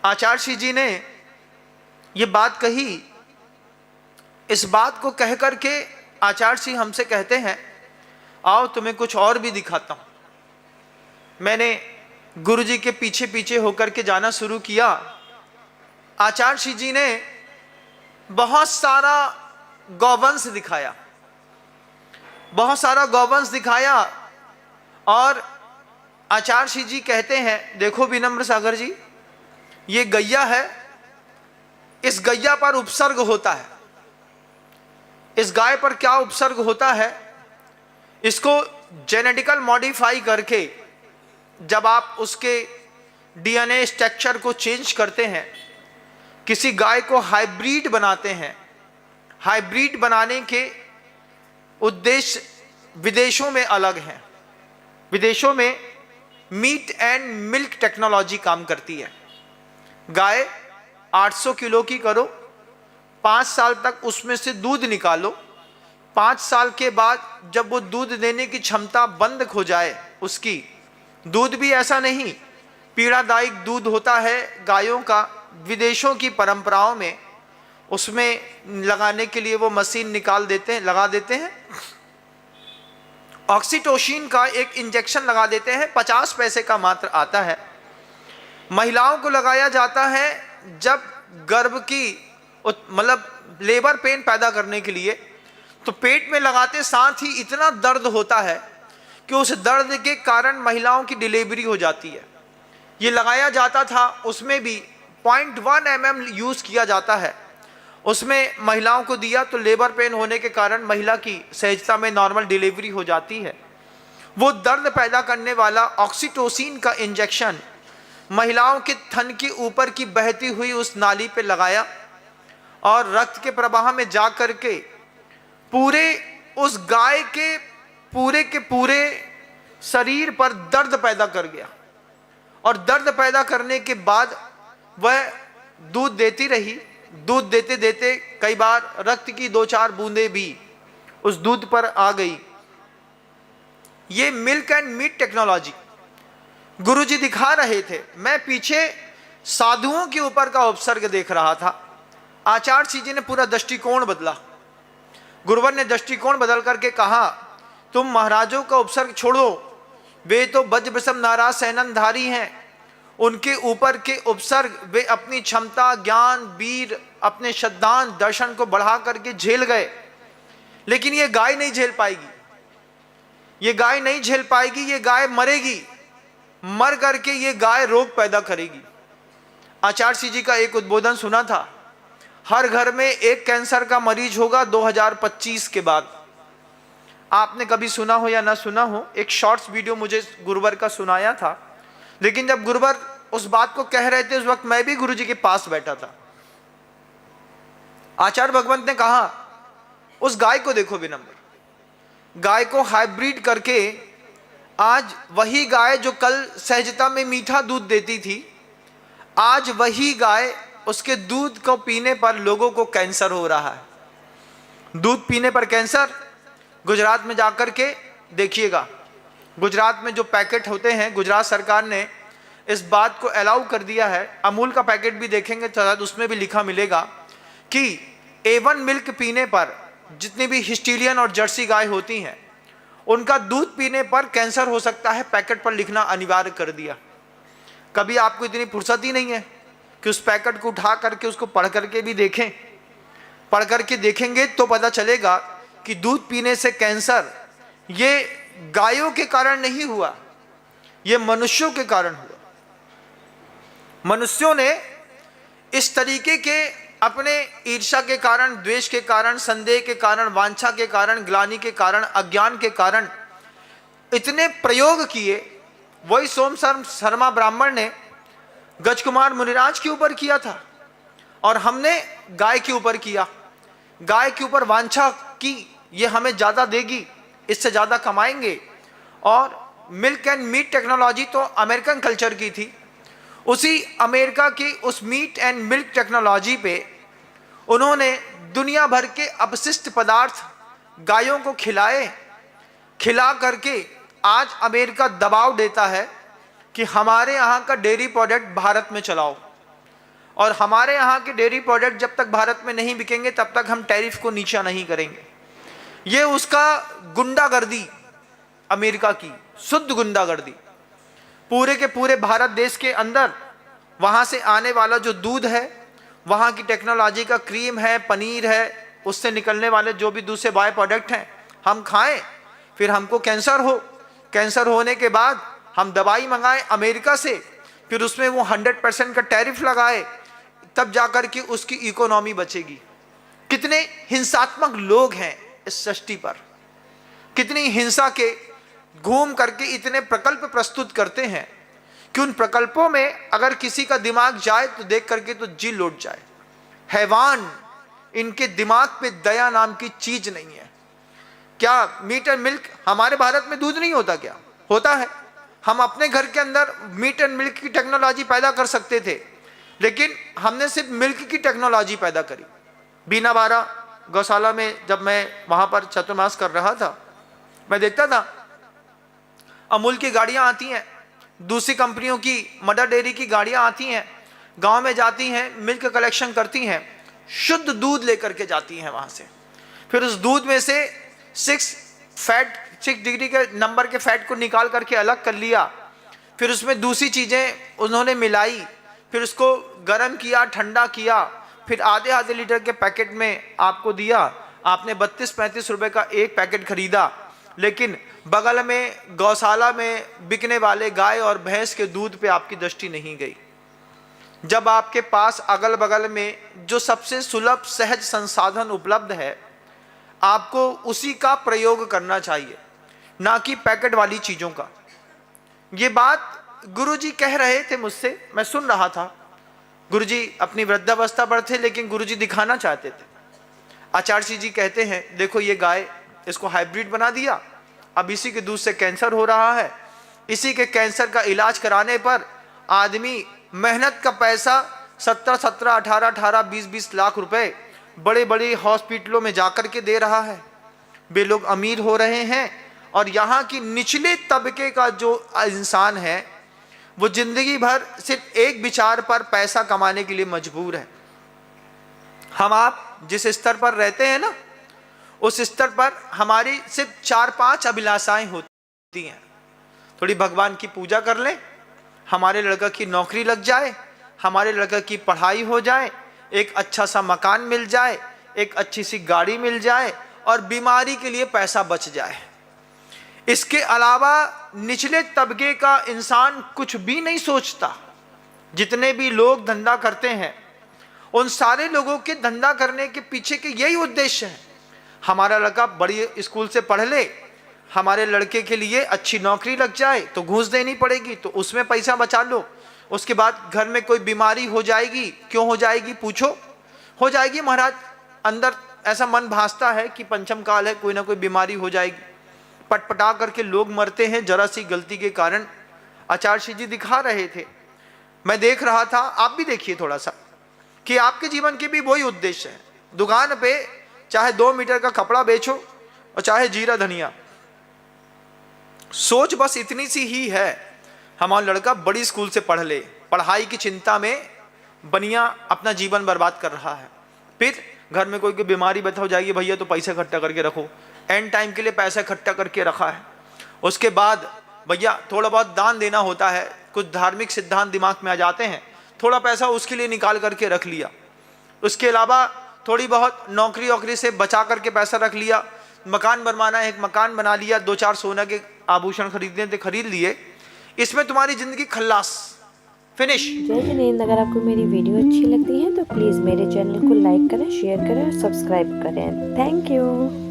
आचार्य जी ने ये बात कही। इस बात को कह करके आचार्य जी हमसे कहते हैं, आओ तुम्हें कुछ और भी दिखाता हूं। मैंने गुरु जी के पीछे पीछे होकर के जाना शुरू किया। आचार्य जी ने बहुत सारा गौवंश दिखाया, बहुत सारा गौवंश दिखाया। और आचार्य जी कहते हैं, देखो विनम्र सागर जी, ये गैया है, इस गैया पर उपसर्ग होता है। इस गाय पर क्या उपसर्ग होता है? इसको जेनेटिकल मॉडिफाई करके जब आप उसके डीएनए स्ट्रक्चर को चेंज करते हैं, किसी गाय को हाइब्रिड बनाते हैं, हाइब्रिड बनाने के उद्देश्य विदेशों में अलग हैं। विदेशों में मीट एंड मिल्क टेक्नोलॉजी काम करती है। गाय 800 किलो की करो, 5 साल तक उसमें से दूध निकालो, 5 साल के बाद जब वो दूध देने की क्षमता बंद हो जाए, उसकी दूध भी ऐसा नहीं, पीड़ादायक दूध होता है गायों का, विदेशों की परंपराओं में उसमें लगाने के लिए वो मशीन निकाल देते हैं, लगा देते हैं, ऑक्सीटोसिन का एक इंजेक्शन लगा देते हैं, 50 पैसे का मात्र आता है। महिलाओं को लगाया जाता है जब गर्भ की मतलब लेबर पेन पैदा करने के लिए, तो पेट में लगाते साथ ही इतना दर्द होता है कि उस दर्द के कारण महिलाओं की डिलीवरी हो जाती है। ये लगाया जाता था, उसमें भी 0.1 mm यूज किया जाता है, उसमें महिलाओं को दिया तो लेबर पेन होने के कारण महिला की सहजता में नॉर्मल डिलीवरी हो जाती है। वो दर्द पैदा करने वाला ऑक्सीटोसिन का इंजेक्शन महिलाओं के थन के ऊपर की बहती हुई उस नाली पे लगाया और रक्त के प्रवाह में जा करके पूरे उस गाय के पूरे शरीर पर दर्द पैदा कर गया। और दर्द पैदा करने के बाद वह दूध देती रही। दूध देते देते कई बार रक्त की 2-4 बूंदें भी उस दूध पर आ गई। ये मिल्क एंड मीट टेक्नोलॉजी गुरुजी दिखा रहे थे। मैं पीछे साधुओं के ऊपर का उपसर्ग देख रहा था। आचार्य जी ने पूरा दृष्टिकोण बदला। गुरुवर ने दृष्टिकोण बदल करके कहा, तुम महाराजों का उपसर्ग छोड़ो, वे तो वज्रवृषभ नाराज सैननधारी हैं, उनके ऊपर के उपसर्ग वे अपनी क्षमता, ज्ञान, वीर, अपने श्रद्धान दर्शन को बढ़ा करके झेल गए, लेकिन ये गाय नहीं झेल पाएगी, ये गाय नहीं झेल पाएगी, ये गाय मरेगी, मर करके ये गाय रोग पैदा करेगी। आचार्य जी का एक उद्बोधन सुना था, हर घर में एक कैंसर का मरीज होगा 2025 के बाद। आपने कभी सुना हो या ना सुना हो, एक शॉर्ट्स वीडियो मुझे गुरुवर का सुनाया था, लेकिन जब गुरुवर उस बात को कह रहे थे उस वक्त मैं भी गुरुजी के पास बैठा था। आचार्य भगवंत ने कहा, उस गाय को देखो विनम्र, गाय को हाइब्रिड करके आज वही गाय जो कल सहजता में मीठा दूध देती थी, आज वही गाय, उसके दूध को पीने पर लोगों को कैंसर हो रहा है। दूध पीने पर कैंसर। गुजरात में जाकर के देखिएगा, गुजरात में जो पैकेट होते हैं, गुजरात सरकार ने इस बात को अलाउ कर दिया है। अमूल का पैकेट भी देखेंगे तो उसमें भी लिखा मिलेगा कि A1 मिल्क पीने पर जितनी भी हिस्टीलियन और जर्सी गाय होती हैं, उनका दूध पीने पर कैंसर हो सकता है, पैकेट पर लिखना अनिवार्य कर दिया। कभी आपको इतनी फुर्सत ही नहीं है कि उस पैकेट को उठा करके उसको पढ़ करके भी देखें। पढ़ करके देखेंगे तो पता चलेगा कि दूध पीने से कैंसर ये गायों के कारण नहीं हुआ, ये मनुष्यों के कारण हुआ। मनुष्यों ने इस तरीके के अपने ईर्ष्या के कारण, द्वेष के कारण, संदेह के कारण, वांछा के कारण, ग्लानि के कारण, अज्ञान के कारण इतने प्रयोग किए। वही सोम शर्मा ब्राह्मण ने गजकुमार मुनिराज के ऊपर किया था और हमने गाय के ऊपर किया। गाय के ऊपर वांछा की, ये हमें ज़्यादा देगी, इससे ज़्यादा कमाएंगे। और मिल्क एंड मीट टेक्नोलॉजी तो अमेरिकन कल्चर की थी। उसी अमेरिका की उस मीट एंड मिल्क टेक्नोलॉजी पे उन्होंने दुनिया भर के अपशिष्ट पदार्थ गायों को खिलाए। खिला करके आज अमेरिका दबाव देता है कि हमारे यहाँ का डेयरी प्रोडक्ट भारत में चलाओ। और हमारे यहाँ के डेयरी प्रोडक्ट जब तक भारत में नहीं बिकेंगे तब तक हम टैरिफ को नीचा नहीं करेंगे। ये उसका गुंडागर्दी, अमेरिका की शुद्ध गुंडागर्दी, पूरे के पूरे भारत देश के अंदर वहाँ से आने वाला जो दूध है, वहाँ की टेक्नोलॉजी का क्रीम है, पनीर है, उससे निकलने वाले जो भी दूसरे बाय प्रोडक्ट हैं हम खाएं, फिर हमको कैंसर होने के बाद हम दवाई मंगाएं अमेरिका से, फिर उसमें वो 100% का टैरिफ लगाए, तब जाकर के उसकी इकोनॉमी बचेगी। कितने हिंसात्मक लोग हैं इस सृष्टि पर, कितनी हिंसा के घूम करके इतने प्रकल्प प्रस्तुत करते हैं कि उन प्रकल्पों में अगर किसी का दिमाग जाए तो देख करके तो जी लौट जाए। हैवान, इनके दिमाग पे दया नाम की चीज नहीं है। क्या मीट एंड मिल्क, हमारे भारत में दूध नहीं होता क्या? होता है। हम अपने घर के अंदर मीट एंड मिल्क की टेक्नोलॉजी पैदा कर सकते थे, लेकिन हमने सिर्फ मिल्क की टेक्नोलॉजी पैदा करी। बीना बारा गौशाला में जब मैं वहां पर चतुर्मास कर रहा था, मैं देखता था अमूल की गाड़ियां आती हैं, दूसरी कंपनियों की मदर डेयरी की गाड़ियां आती हैं, गांव में जाती हैं, मिल्क कलेक्शन करती हैं, शुद्ध दूध लेकर के जाती हैं वहां से। फिर उस दूध में से 6 डिग्री के नंबर के फैट को निकाल करके अलग कर लिया, फिर उसमें दूसरी चीजें उन्होंने मिलाई, फिर उसको गर्म किया, ठंडा किया, फिर आधे लीटर के पैकेट में आपको दिया। आपने 32-35 रुपए का एक पैकेट खरीदा, लेकिन बगल में गौशाला में बिकने वाले गाय और भैंस के दूध पे आपकी दृष्टि नहीं गई। जब आपके पास अगल बगल में जो सबसे सुलभ सहज संसाधन उपलब्ध है, आपको उसी का प्रयोग करना चाहिए, ना कि पैकेट वाली चीजों का। ये बात गुरुजी कह रहे थे मुझसे, मैं सुन रहा था। गुरुजी अपनी वृद्धावस्था पर थे, लेकिन गुरुजी दिखाना चाहते थे। आचार्य जी कहते हैं, देखो ये गाय, इसको हाइब्रिड बना दिया, अब इसी के दूध से कैंसर हो रहा है। इसी के कैंसर का इलाज कराने पर आदमी मेहनत का पैसा 17-17, 18-18, 20-20 लाख रुपए बड़े बड़े हॉस्पिटलों में जाकर के दे रहा है। वे लोग अमीर हो रहे हैं, और यहाँ की निचले तबके का जो इंसान है वो जिंदगी भर सिर्फ एक विचार पर पैसा कमाने के लिए मजबूर है। हम आप जिस स्तर पर रहते हैं ना, उस स्तर पर हमारी सिर्फ 4-5 अभिलाषाएं होती हैं। थोड़ी भगवान की पूजा कर लें, हमारे लड़का की नौकरी लग जाए, हमारे लड़का की पढ़ाई हो जाए, एक अच्छा सा मकान मिल जाए, एक अच्छी सी गाड़ी मिल जाए, और बीमारी के लिए पैसा बच जाए। इसके अलावा निचले तबके का इंसान कुछ भी नहीं सोचता। जितने भी लोग धंधा करते हैं, उन सारे लोगों के धंधा करने के पीछे के यही उद्देश्य है, हमारा लड़का बड़ी स्कूल से पढ़ ले, हमारे लड़के के लिए अच्छी नौकरी लग जाए, तो घूस देनी पड़ेगी, तो उसमें पैसा बचा लो। उसके बाद घर में कोई बीमारी हो जाएगी, क्यों हो जाएगी पूछो, हो जाएगी महाराज। अंदर ऐसा मन भासता है कि पंचम काल है, कोई ना कोई बीमारी हो जाएगी। पटपटा करके लोग मरते हैं जरा सी गलती के कारण। आचार्य जी दिखा रहे थे, मैं देख रहा था, आप भी देखिए थोड़ा सा, कि आपके जीवन के भी वही उद्देश्य है। दुकान पे चाहे 2 मीटर का कपड़ा बेचो और चाहे जीरा धनिया, सोच बस इतनी सी ही है, हमारा लड़का बड़ी स्कूल से पढ़ ले, पढ़ाई की चिंता में बनिया अपना जीवन बर्बाद कर रहा है। फिर घर में कोई बीमारी बता हो जाएगी, भैया तो पैसा इकट्ठा करके रखो, एंड टाइम के लिए पैसा इकट्ठा करके रखा है। उसके बाद भैया थोड़ा बहुत दान देना होता है, कुछ धार्मिक सिद्धांत दिमाग में आ जाते हैं, थोड़ा पैसा उसके लिए निकाल करके रख लिया। उसके अलावा थोड़ी बहुत नौकरी वोकरी से बचा करके पैसा रख लिया, मकान बनवाना है, एक मकान बना लिया, 2-4 सोना के आभूषण खरीदने थे, खरीद लिए। इसमें तुम्हारी जिंदगी खल्लास, फिनिश। जय जिनेंद्र, अगर आपको मेरी वीडियो अच्छी लगती है तो प्लीज़ मेरे चैनल को लाइक करें, शेयर करें और सब्सक्राइब करें। Thank you.